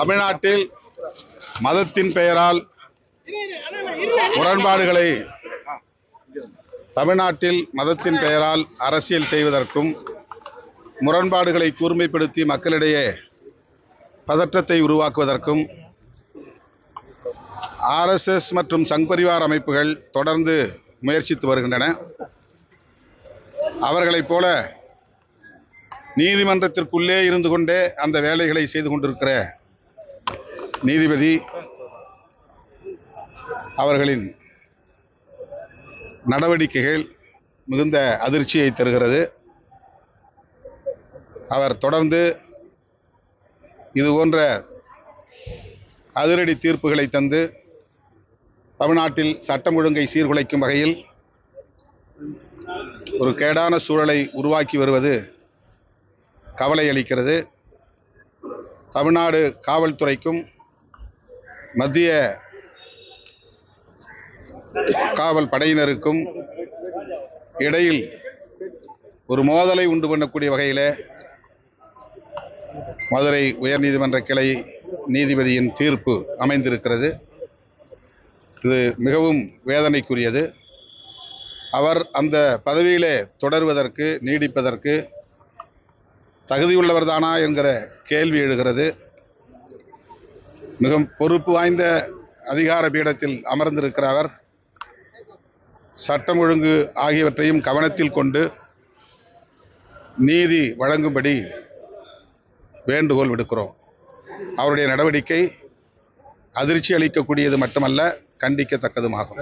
தமிழ்நாட்டில் மதத்தின் பெயரால் முரண்பாடுகளை அரசியல் செய்வதற்கும் முரண்பாடுகளை கூர்மைப்படுத்தி மக்களிடையே பதற்றத்தை உருவாக்குவதற்கும் RSS மற்றும் சங் பரிவார் அமைப்புகள் தொடர்ந்து முயற்சித்து வருகின்றன. அவர்களைப் போல நீதிமன்றத்திற்குள்ளே இருந்து கொண்டே அந்த வேலைகளை செய்து கொண்டிருக்கிற நீதிபதி அவர்களின் நடவடிக்கைகள் மிகுந்த அதிர்ச்சியை தருகிறது. அவர் தொடர்ந்து இதுபோன்ற அதிரடி தீர்ப்புகளை தந்து தமிழ்நாட்டில் சட்டம் ஒழுங்கை சீர்குலைக்கும் வகையில் ஒரு கேடான சூழலை உருவாக்கி வருவது கவலை அளிக்கிறது. தமிழ்நாடு காவல்துறைக்கும் மத்திய காவல் படையினருக்கும் இடையில் ஒரு மோதலை உண்டு பண்ணக்கூடிய வகையில் மதுரை உயர்நீதிமன்ற கிளை நீதிபதியின் தீர்ப்பு அமைந்திருக்கிறது. இது மிகவும் வேதனைக்குரியது. அவர் அந்த பதவியிலே தொடர்வதற்கு நீடிப்பதற்கு தகுதியுள்ளவர்தானா என்கிற கேள்வி எழுகிறது. மிக பொறுப்பு வாய்ந்த அதிகார பீடத்தில் அமர்ந்திருக்கிற அவர் சட்டம் ஒழுங்கு ஆகியவற்றையும் கவனத்தில் கொண்டு நீதி வழங்கும்படி வேண்டுகோள் விடுக்கிறோம். அவருடைய நடவடிக்கை அதிர்ச்சி அளிக்கக்கூடியது மட்டுமல்ல, கண்டிக்கத்தக்கதுமாகும்.